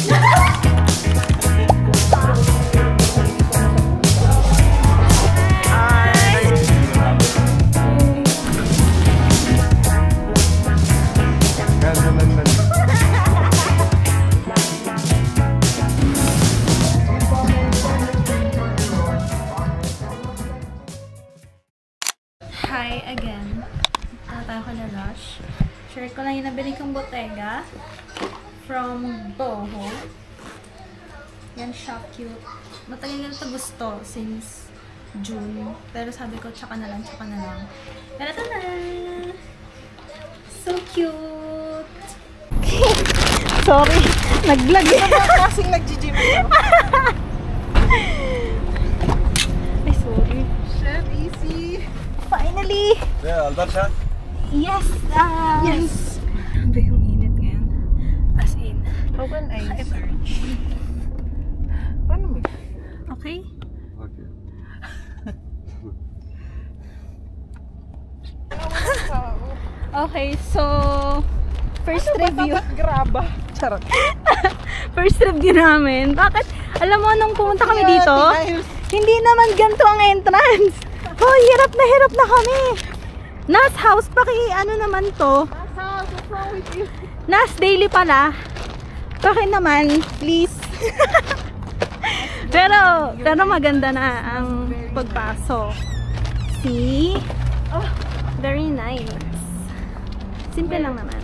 Hi again. Ito tayo kala Rush. Share ko lang yung nabili kong Bottega from Boho. Yan siya, cute. Matagal na ito gusto since June. Pero sabi ko, tsaka na lang, tsaka na lang. Pero ito na! So cute! Sorry, naglag eh. Kasing nag-gym ako. Ay, sorry. Chef, easy. Finally! Yeah, Alberta. Yes! Yes! Grabe yung init ngayon. As in. Open eyes. Search. Paano mo? Okay? Okay. Okay, so... First review. Graba. Charot. First review namin. Bakit? Alam mo, nung pumunta kami dito, hindi naman ganito ang entrance. Oh, hirap na kami. Nas house, ano naman to? What's wrong with you? Nas daily pala. Bakit naman, please. pero maganda na ang pagpasok. See? Oh, very nice. Simple lang naman.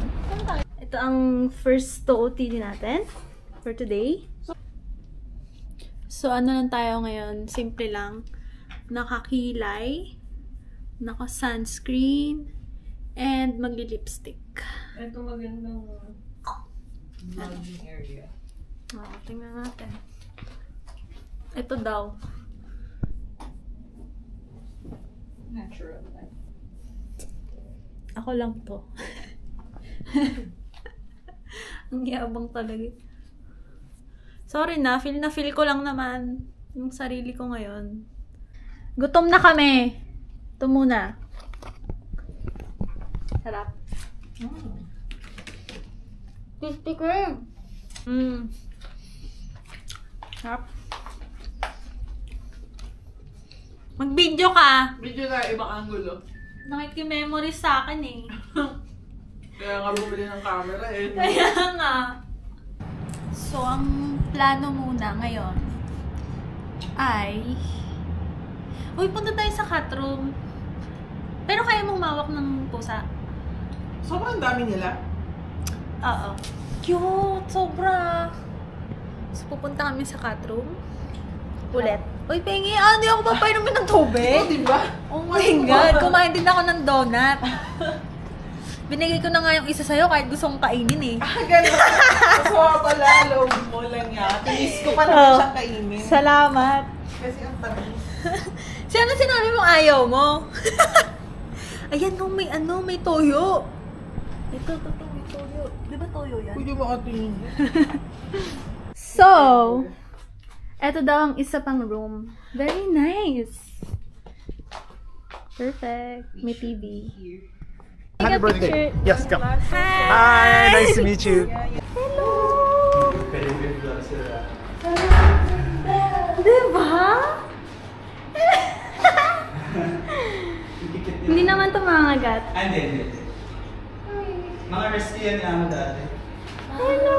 Ito ang first OOTD natin for today. So, ano lang tayo ngayon? Simple lang. Nakakilay, naka-sunscreen, and magli-lipstick. Ito magandang vlogging area. Oh, tingnan natin. Ito daw. Natural light. Ako lang to. Ang yabang talaga. Sorry na feel ko lang naman yung sarili ko ngayon. Gutom na kami. Ito muna. Sarap. Crispy cream. Sarap. Mag-video ka. Video na ibang angulo. Nakiki-memories sa akin eh. Kaya nga bumili ng camera eh. Kaya nga. So, ang plano muna ngayon ay... Uy, punta tayo sa cat room. Pero kaya mong mawak ng pusa? Sobrang dami nila. Oo. Cute! Sobra! So, pupunta kami sa cat room. Ulit. Uy, pengi! Hindi ako papainumin ng tubig! Oo, diba? Oh my God! Kumain din ako ng donut. Binigay ko na nga yung isa sa'yo kahit gusto kong kainin eh. Gano'n. So, pala, loob mo lang yan. Tinis ko pa naman siyang kainin. Salamat. Kasi ang tamis. Sino sinabi mong ayaw mo? Ayan, no, may toyo. Ito, may toyo. Di ba toyo yan? Pwede makatingin. So, eto daw ang isa pang room. Very nice. Perfect. May TV. Happy birthday. Yes, come. Hi. Hi, nice to meet you. Hello. Diba? Hindi naman ito mangagat. Hindi. Mga rescue yan yung amo dati. Hello.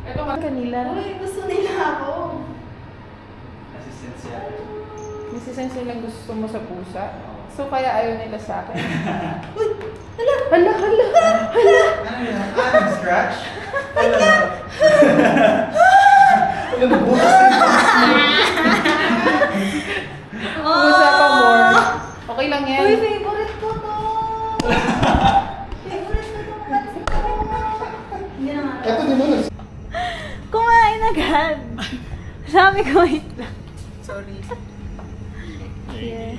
Ito nga kanila. Uy, gusto nila ako. Assistant siya. Nasisense nilang gusto mo sa pusa. So, kaya ayaw nila sa akin. Uy, hala. Ano yun? Scratch? Wala. Alam mo, bukas na yung pusa pa more. Okay lang yan. Uy, favorite ko to. Favorite ko to. Hindi naman. Ito din mo. Kumain agad. Sabi ko, wait lang. Sorry. Yeah.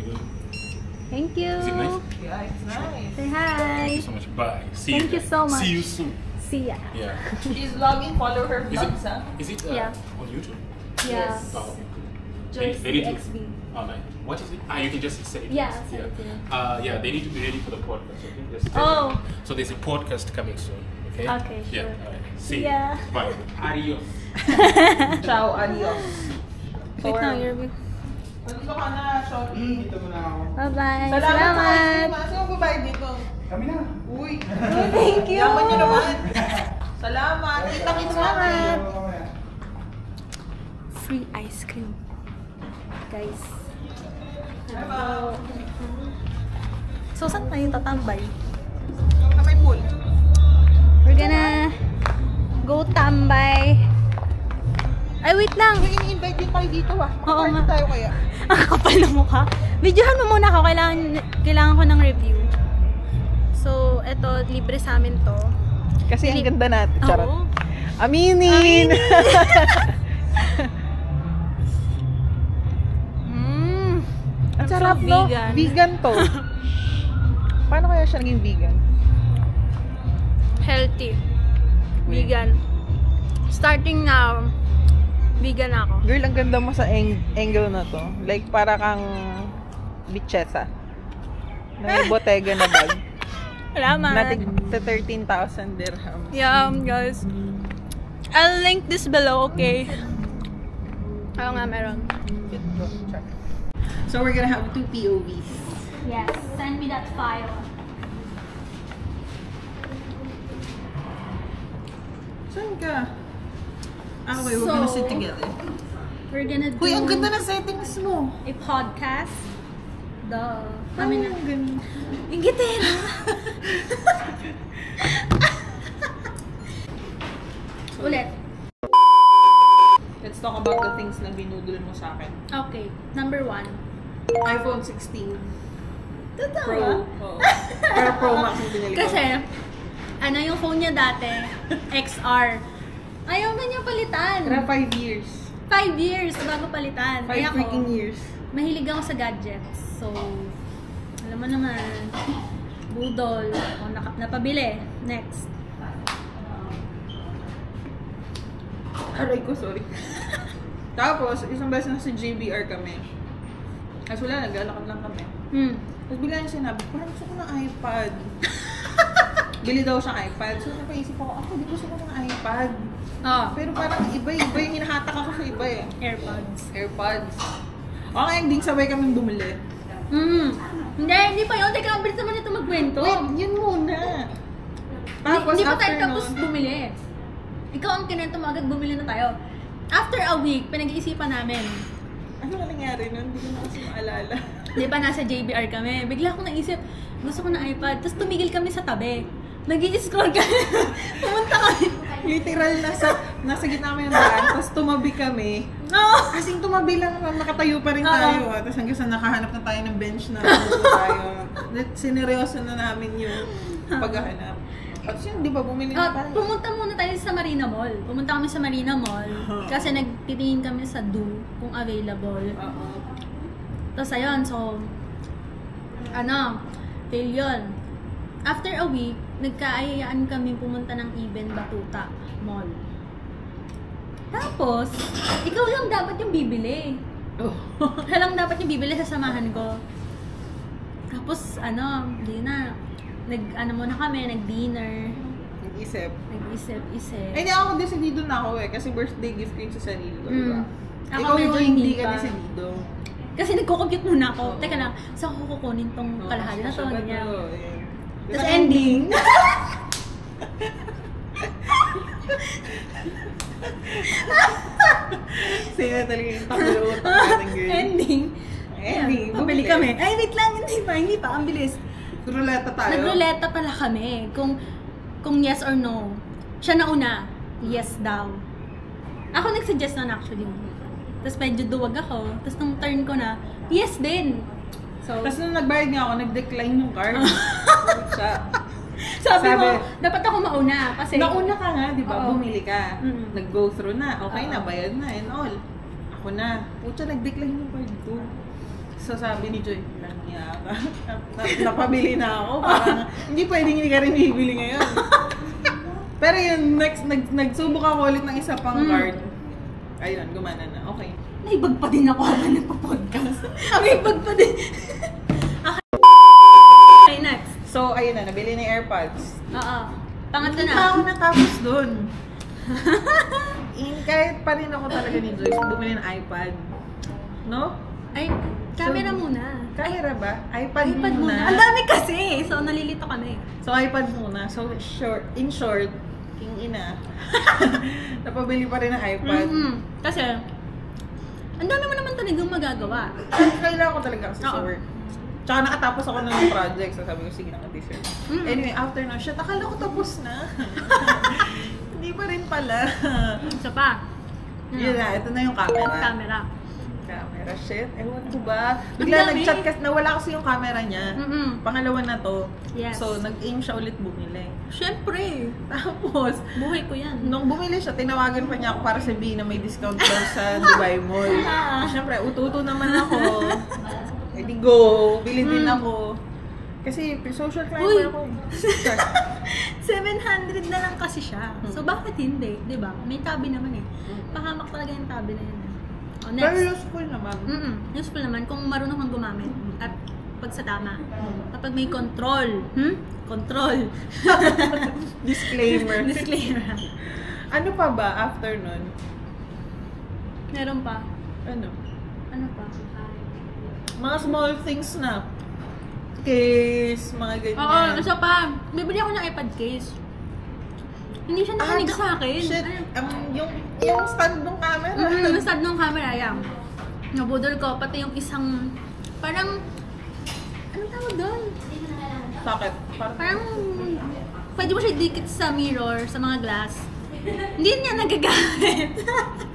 Thank you. Is it nice? Yeah, it's nice. Say hi. Thank you so much. Bye. See Thank you so much. See you soon. See ya. Yeah. She's vlogging. Follow her Is it? vlogs, huh? Is it Yeah. on YouTube? Yeah. Oh, okay. Joyce Very DXB. Online. What is it? You can just say it. Yeah, first. say it, Yeah, they need to be ready for the podcast. Okay, just Oh. So there's a podcast coming soon. Okay. Okay, Yeah. sure. All right. See. Yeah. You. Bye. Adios. Ciao, adios. Wait lang, your review. Dito ka na, Shorty. Dito mo na ako. Bye-bye. Salamat! Salamat. Sino magbabayad dito? Kami na. Uy! Thank you. Yaman nyo naman. Salamat! Kita-kits naman! Free ice cream. Guys. So, saan tayo tatambay? Na may pool. We're gonna go tambay. Ay, wait lang. Uy, ini-invite din tayo dito ah. Oo Party nga. tayo kaya. Ang kapal na mukha. Videohan mo muna ako. Kailangan ko ng review. So, eto, libre sa amin to. Kasi ang ganda natin. Charot. Oo. Aminin! Ang I'm sarap, so no? vegan. Vegan to. Paano kaya siya naging vegan? Healthy. Vegan. Starting now, vegan ako. Girl, ang ganda mo sa angle na to. Like, para kang bichesa. Na may Bottega na bag. Salamat. Natig 13,000 dirham. Yeah, guys. I'll link this below, okay? Oo nga, meron. So, we're gonna have 2 POVs. Yes, send me that file. Saan ka? Okay, we're gonna sit together. We're gonna do Uy, ang ganda ng settings mo. a podcast. Duh. Kami Kami na. ang ganda. Ingitin! Ulit. Let's talk about the things na binudol mo sa akin. Okay, number 1. iPhone 16 Totoo Pro. ba? Oo. Pero Pro Max yung pinili ko. Kasi, ano yung phone niya dati? XR. Ayaw na niya palitan. Pero 5 years. 5 years bago palitan. 5 Kaya freaking ako, years. mahilig ako sa gadgets. So, alam mo naman, budol. O, napabili. Next. Aray ko, sorry. Tapos, isang beses na sa JBR kami. Tapos wala, naglalakad lang kami. Tapos bigla niya sinabi, parang gusto ko ng iPad. Bili daw siyang iPad. So napaisip ako di gusto ko ng iPad. Pero parang iba yung hinahatak ako sa iba eh. AirPods. Okay, hindi sabay kaming bumili. Hindi pa yun. Teka, ang bilis naman ito magkwento. Wait, yun muna. Tapos Hindi pa tayo after tapos nun, bumili. Ikaw ang kinento mo agad, bumili na tayo. After a week, pinag-iisipan namin. ano na nangyari nun? Hindi ko na kasi maalala. Di ba, nasa JBR kami. Bigla akong naisip, gusto ko ng iPad. Tapos tumigil kami sa tabi. Nag-i-scroll kami. Pumunta kami. Literal, nasa gitna kami ng daan, tapos tumabi kami. Oo. Kasing tumabi lang, nakatayo pa rin Oo. tayo. Tapos hanggang sa nakahanap na tayo ng bench na tayo. Sineryoso na namin yung paghahanap. At yun, di ba, bumili na tayo. Pumunta muna tayo sa Marina Mall. Pumunta kami sa Marina Mall. Kasi nagtitingin kami sa Do kung available. Oo. Tapos ayun, so, fail yun. After a week, nagkaayaan kami pumunta ng Ibn Batuta Mall. Tapos, ikaw lang dapat yung bibili. Ikaw lang dapat yung bibili sa samahan ko. Tapos, di na. Muna kami, nag-dinner. Nag-isip. Nag-isip-isip. Ay, hindi ako decidido na ako eh. Kasi birthday gift ko yung sa sarili ko, di ba? Ako Ikaw medyo yung hindi hindi ka pa. decidido. Kasi nagko-compute muna ako. Oo. Teka lang, saan ko kukunin tong kalahati na to? Siya ba Ganyan. to? Ayan. Tapos Diba, ending. Sino talaga yung takulo utak natin, girl? Ending. Ending. Pabili kami. Ay, wait lang. Hindi pa. Ang bilis. Ruleta tayo. Nagruleta pala kami. Kung yes or no. Siya na una. Yes daw. Ako nag-suggest nun actually. Tapos medyo duwag ako. Tapos nung turn ko na, yes din. So, Tapos nung nagbayad nga ako, nag-decline yung card. Siya. sabi mo, sabi- dapat ako mauna. Kasi, Nauna ka nga, di ba? Oo. Bumili ka. Mm. Nag-go through na. Okay Oo. na, bayad na and all. Ako na. Pucha, nag-decline yung card ko. So sabi ni Joy, langya ka. Napabili na ako. Parang, hindi pwedeng hindi ka rin bibili ngayon. Pero yun, next, nagsubok ako ulit ng isa pang card. Ayun, gumana na. Okay. May bag pa din ako habang nagpo-podcast. May bag pa din. Okay, next. So, ayun na, nabili na yung AirPods. Oo. Pangatlo Hindi na. pa ako natapos dun. Kahit pa rin ako talaga ni Joyce, bumili ng iPad. No? Ay, camera muna. Camera ba? iPad iPad muna. muna. Ang dami kasi. So, nalilito kami. So, iPad muna. So, in short, king ina. Napabili pa rin ng iPad. Kasi, ang dami mo naman talagang magagawa. Kailangan ko talaga kasi sa Oo. work. Tsaka nakatapos ako ng project. So, sabi ko, sige na ka-t-shirt. Anyway, after na, shit, akala ko tapos na. Hindi pa rin pala. Isa pa. Yun na, ito na yung camera. Camera. Camera, shit. Ewan ko ba? Ang Bigla dami. nag-chat kasi, nawala kasi yung camera niya. Pangalawa na to. Yes. So, nag-aim siya ulit bumili. Siyempre. Tapos, Buhay ko yan. nung bumili siya, tinawagan pa niya ako para sabihin na may discount daw sa Dubai Mall. Siyempre, ututo naman ako. Edi go, bili din ako. Kasi social Uy. climber ako. 700 na lang kasi siya. So, bakit hindi? Diba? May tabi naman eh. Pahamak talaga yung tabi na yun. Oh, next. Pero useful naman. Useful naman kung marunong kang gumamit. At pag sa tama. Kapag may control. Control. Disclaimer. Disclaimer. Ano pa ba after nun? Meron pa. Ano? Ano pa? Mga small things na. Case, mga ganyan. Oo, isa pa. Bibili ako ng iPad case. Hindi siya nakinig sa akin. Shit, yung stand ng camera. Yung stand ng camera, yan. Nabudol ko, pati yung isang, parang, anong tawag doon? Bakit? Parang, pwede mo siya dikit sa mirror, sa mga glass. Hindi niya nagagamit.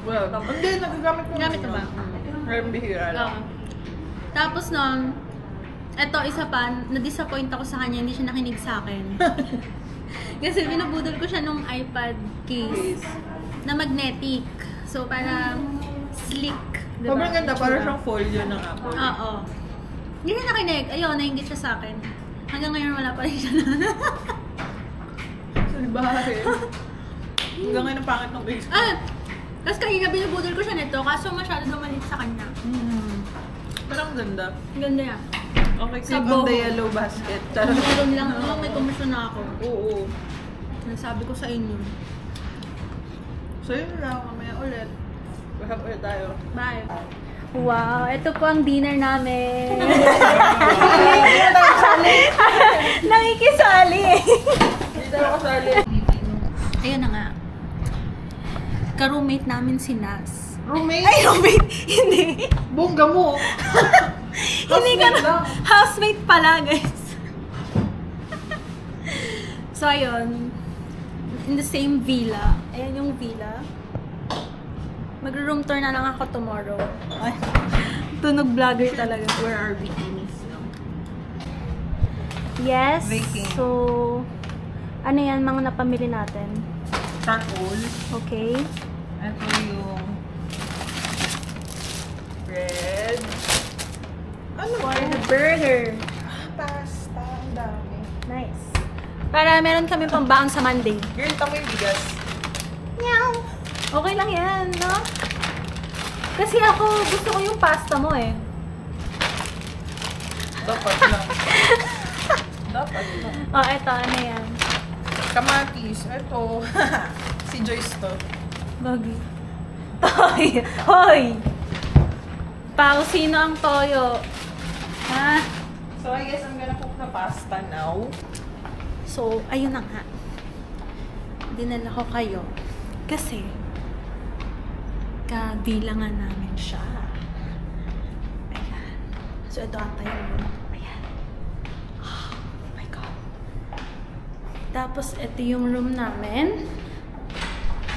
Well, hindi, nagagamit ko. Gamit mo ba? Pero bihira lang. Oo. Tapos nun, eto isa pa, na-disappoint ako sa kanya, hindi siya nakinig sa akin. Kasi binubudol ko siya nung iPad case na magnetic. So, parang slick. Diba? Sobrang ganda, parang siyang folio ng Apple. Oo. Hindi siya nakinig. Ayun, nainggit siya sa akin. Hanggang ngayon wala pa rin siya na. Salbahe. Hanggang ngayon ang pangit ng base. Tapos kanina binubudol ko siya nito, kaso masyado maliit sa kanya. Parang ganda. Ganda yan. Okay, Sa click on the boho. yellow basket. Meron lang ako, may komisyon na ako. Oo. Nasabi ko sa inyo. So yun lang, mamaya ulit. Usap ulit tayo. Bye. Wow, ito po ang dinner namin. Nakikisali. Hindi tayo kasali. Ayun na nga. Ka-roommate namin si Nas. Roommate? Ay, roommate! Hindi. Bongga mo! Hindi ka na. Housemate pala, guys. So, ayun. In the same villa. Ayan yung villa. Mag-room tour na lang ako tomorrow. Ay, tunog vlogger talaga. Where are we? Yes. Baking. So, ano yan mga napamili natin? Charcoal. Okay. Ito yung bread. Ano ba? Burger. Pasta. Ang dami. Nice. Para meron kami pambaon sa Monday. Girl, tama yung bigas. Meow. Okay lang yan, no? Kasi ako, gusto ko yung pasta mo eh. Dapat lang. Dapat lang. Oh, eto, ano yan? Kamatis. Ito. Si Joyce to. Bagi. Hoy! Hoy! Pao, sino ang toyo? Ha? So, I guess I'm gonna cook the pasta now. So, ayun na nga. Dinala ko kayo. Kasi, kabilangan namin siya. Ayan. So, ito ata yung room. Ayan. Oh my God. Tapos, ito yung room namin.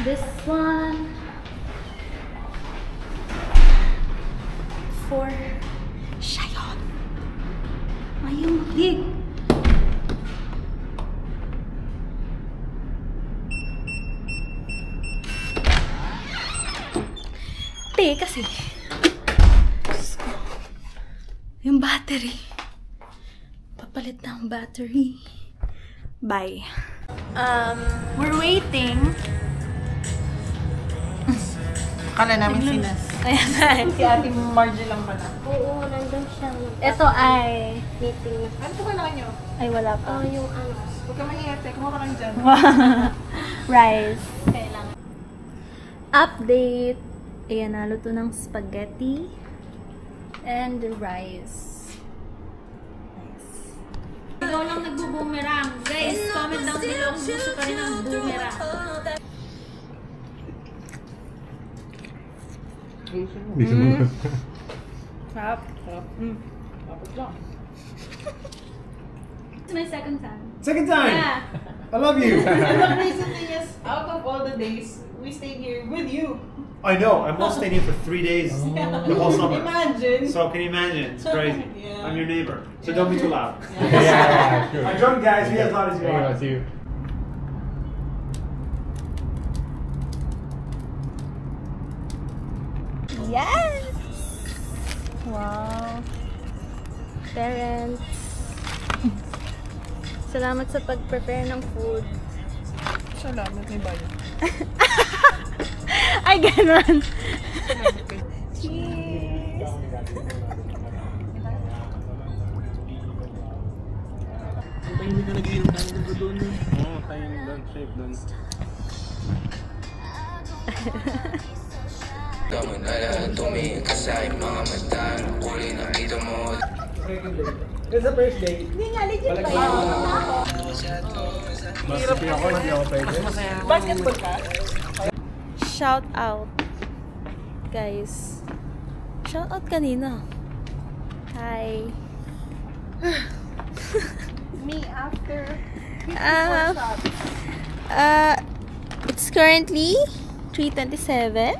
This one. For siya yun. Ayun, dig. Kasi yung battery, papalit ng battery. Bye. We're waiting. Akala namin sinas. Ayan. Si Ate Margie lang pala. Oo, nandun siya. Ito ay... Meeting. Ano ito kailangan nyo? Ay, wala pa. Yung ano. Huwag ka mahiyate. Kumura ka dyan. Rice. Kailangan. Update. Ayan, naluto ng spaghetti. And rice. Nice. Ikaw lang nagbo-boomerang. Guys, comment down below kung gusto pa rin ng boomerang. Sarap. Sarap. Tapos lang. It's my second time. Second time! Yeah. I love you! And the crazy thing is, out of all the days, we stayed here with you. I know, I'm all staying here for 3 days the whole summer. Imagine. So can you imagine? It's crazy. Yeah. I'm your neighbor. So don't be too loud. Yeah, sure. I'm drunk, guys. Be as loud as you There you want. go, see you. Yes! Wow. Parents. Salamat sa pag-prepare ng food. Salamat, may bayo. Ay, ganun. Cheers! Oo, tayo doon, safe doon. Kamu na lang tumingin ka sa aking mga mata. Kulay nakita mo. It's the first day. Hindi nga, legit ba yun? Basketball ka? Shout out. Guys. Shout out kanina. Hi. Me after. It's currently 3:27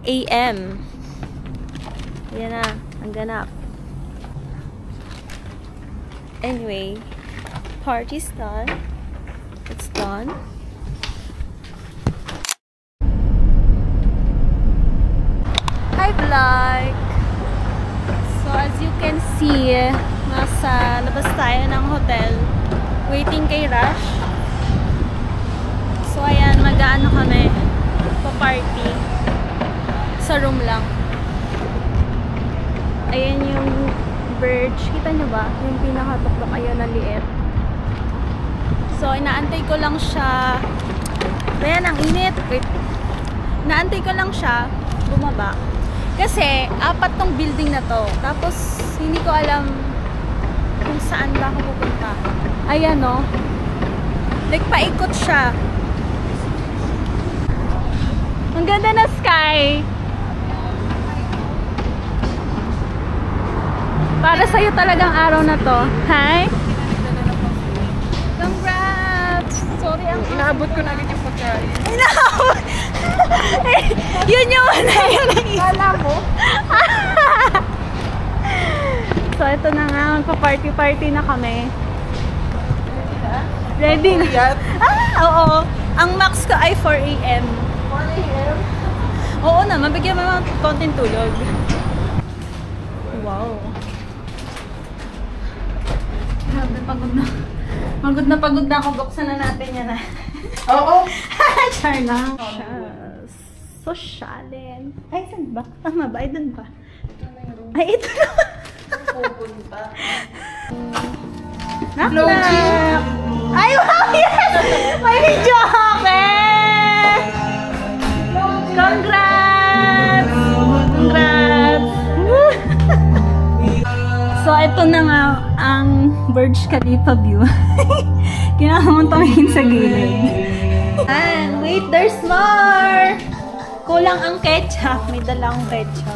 AM. Yan na, ang ganap. Anyway, party's done. It's done. Hi vlog! So as you can see, nasa labas tayo ng hotel. Waiting kay Rush. So ayan, mag-aano kami. Pa-party. Sa room lang. Ayan yung Verge. Kita nyo ba? Yung pinakatuktok ayun na liit. So, inaantay ko lang siya. Ayan, ang init. Wait. Inaantay ko lang siya bumaba. Kasi, 4 tong building na to. Tapos, hindi ko alam kung saan ba ako pupunta. Ayan, no? Like, paikot siya. Ang ganda na sky. Para sa'yo talagang araw na to. Hi? Congrats! Sorry ang... Inaabot ko na agad yung pagkain. Inaabot! Yun yung una yun ang isa. Kala mo? So, ito na nga. Magpa-party-party na kami. Ready na? Oo. Ang max ko ay 4 AM. 4 AM? Oo na. Mabigyan mo ng konting tulog. Wow. Grabe, pagod na. Pagod na ako. Buksan na natin yan. Oo. Char lang. Sosyalin. Ay, saan ba? Tama ba? Ay, dun ba? Ay, ito na. Pupunta. Knock-knock. Ay, wow! Yes! May video kami! Congrats! Congrats! So, ito na nga ang Burj Khalifa view. Kailangan mo tumingin sa gilid. And wait, there's more! Kulang ang ketchup. May dalang ketchup.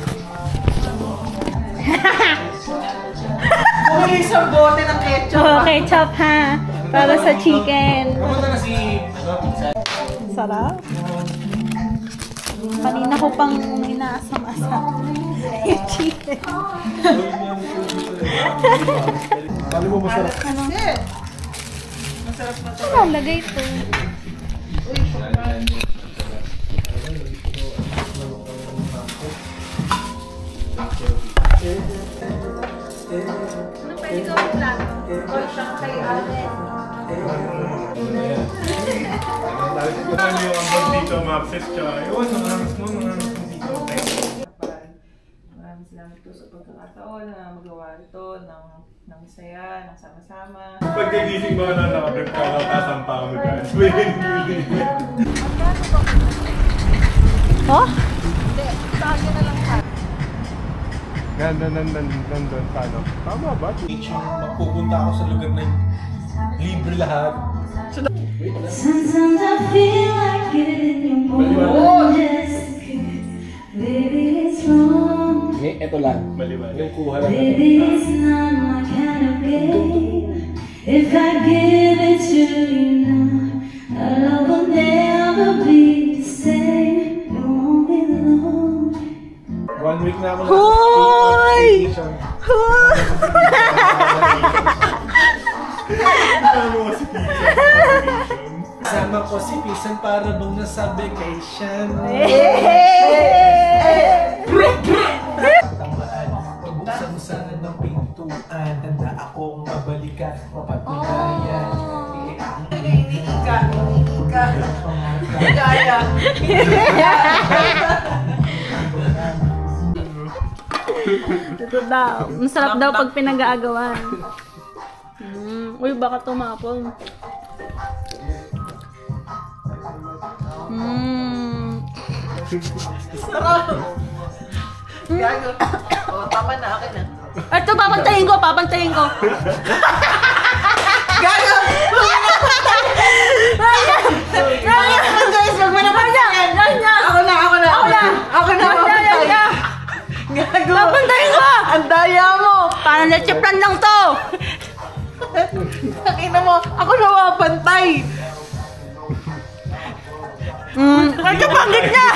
May isang bote ng ketchup. Oh, ketchup ha. Para sa chicken. Pumunta na si... Sarap. Kanina ko pang inaasam-asam yung chicken. Sabi mo masarap. Ano? Masarap na to. Ano lagay ito? Ano pwede gawin plato? O siya kay Allen. Dito, mga sis, tsaka yun, mga dito. Salamat po sa pagkakataon na magawa ito ng saya, ng sama-sama. Pagkagising mo na nakabip ka lang, kasampa mo dyan. Oh? Hindi, sa akin na lang ha. Nandun sa ano? Tama ba? Magpupunta ako sa lugar na libre lahat. Sometimes I feel like getting more just baby it's wrong. Ito lang. Maliban. Yung kuha lang. Baby it's not my kind of game. If I give it to you now, our love will never be the same. You won't be alone. 1 week na ako Hoy! Kasama ko si Pisan para bang nasa vacation. Tamaan, pagbuksan mo sana ng pintuan. Tanda akong mabalikan, mapatunayan. Kaya. Ito daw. Masarap daw pag pinag-aagawan. Uy, baka tumapon. Sarap! Gago. O, tama na, akin na. Ito, papantayin ko, papantayin ko. Gago! Guys, wag mo na pantayin! Ako na! Gago! Papantayin ko! Ang daya mo! Parang leche plan lang to. Nakina mo, ako na mapantay! Ito pangit niya!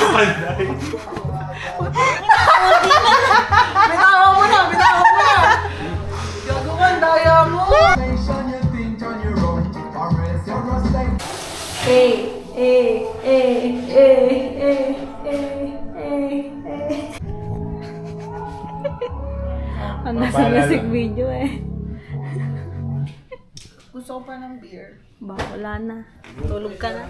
Bitawan mo na! Gago ka, ang daya mo! Ang nasa music video eh. Gusto ko pa ng beer. Ba, wala na. Tulog ka na.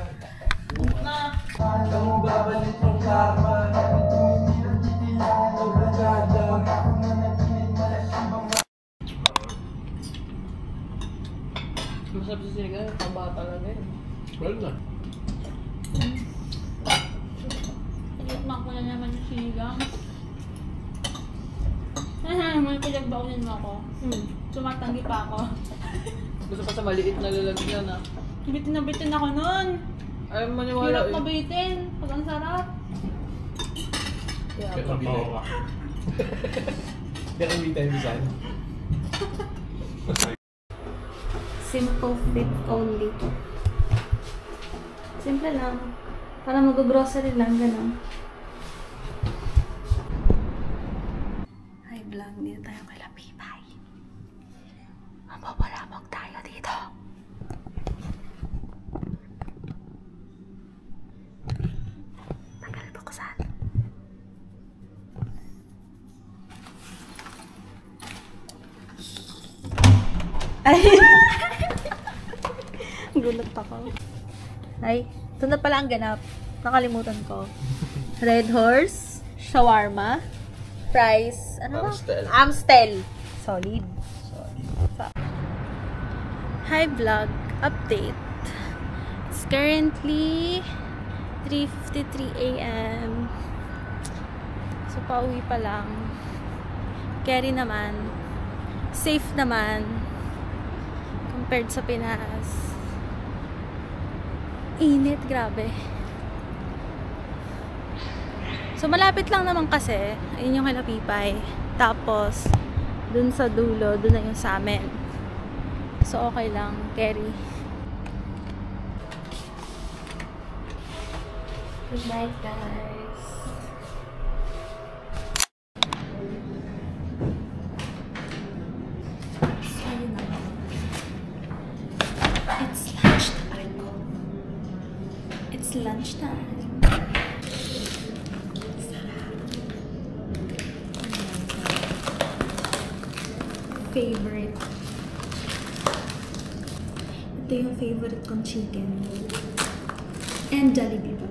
Masarap sa sinigang, taba talaga yun. Well na. Pag-itmak ko na naman yung sinigang. May pinagbaunin mo ako. Tumatanggi pa ako. Gusto pa sa maliit na lalagyan ah. Bitin na bitin ako nun. Ayaw maniwala Hirap mabitin. Pag ang sarap. Yeah, Ito ka. Pero hindi tayo bisan. Simple fit only. Simple lang. Para mag-grocery lang, gano'n. Hi vlog, dito tayo kay Lapipay. Mapapalamog tayo dito. Tagal buksan. Ay! Gulat ako. Ay, ito na pala ang ganap. Nakalimutan ko. Red Horse, shawarma, fries, ano ba? Amstel. Solid. Hi vlog, update. It's currently 3:53 AM. So, pauwi pa lang. Carry naman. Safe naman. Compared sa Pinas. Init, grabe. So, malapit lang naman kasi. Ayun yung kay Lapipay. Tapos, dun sa dulo, dun na yung sa amin. So, okay lang. Carry. Good night, guys. So, yun na. It's lunchtime. It's lunchtime. Favorite. Ito yung favorite kong chicken. And Jollibee pa.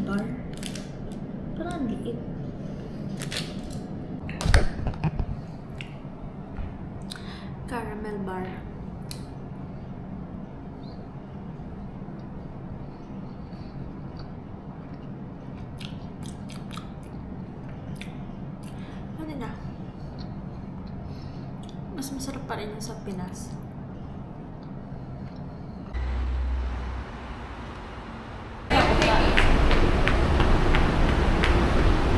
bar. Parang ang liit. Caramel bar. Ano na? Mas masarap pa rin yung sa Pinas.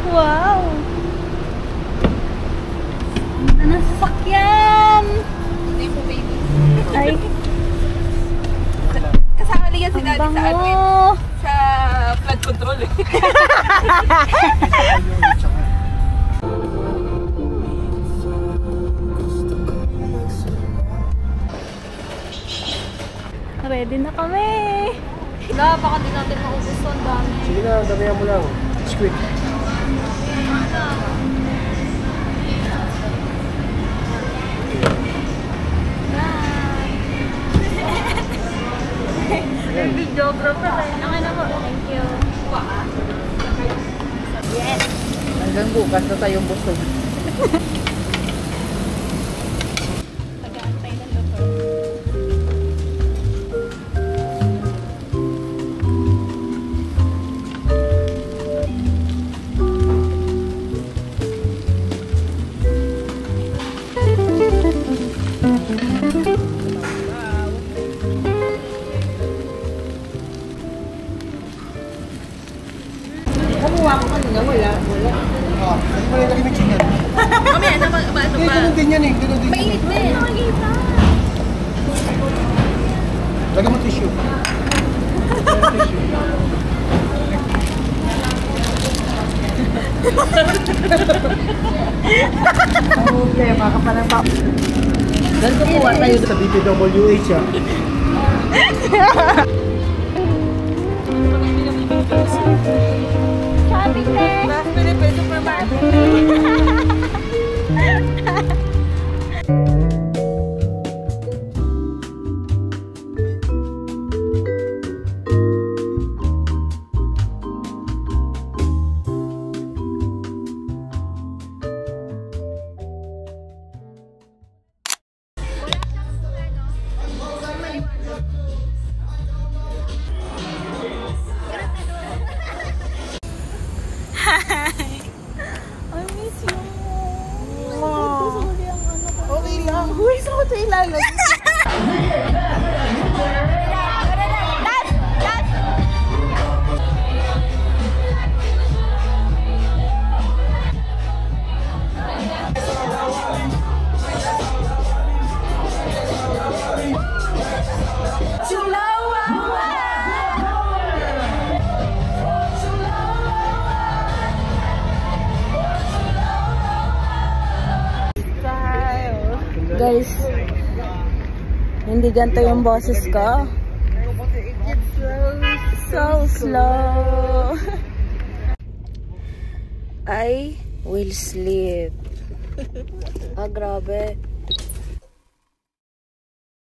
Wow! Ganda ng sasakyan! Hindi po, baby. Ay, Kasama yan si ang Daddy sa ano bango! sa flood control eh. Ready na kami! Wala, baka di natin maubos to. Ang dami. Sige na, damihan mo lang. It's quick. Yung videographer eh. Ang na po. Thank you. Yes! Hanggang bukas na tayong busog. Nag-aantay ng luto. Kumuha ko kanina, wala. Ah, hindi mo rin nakimix yan. Mamaya na ano Eh, ba? ganun din yan eh. Ganun din. Mainit din. Lagyan mo tissue. Problema ka pa ng tao. Dahil kukuha tayo Sa DPWH ah. Sabi te! sa Philippine Supermarket. I miss you. Okay lang. Uy, sa ko ito ilalagay. Guys, hindi ganito yung boses ko. So slow. I will sleep. Ah, grabe.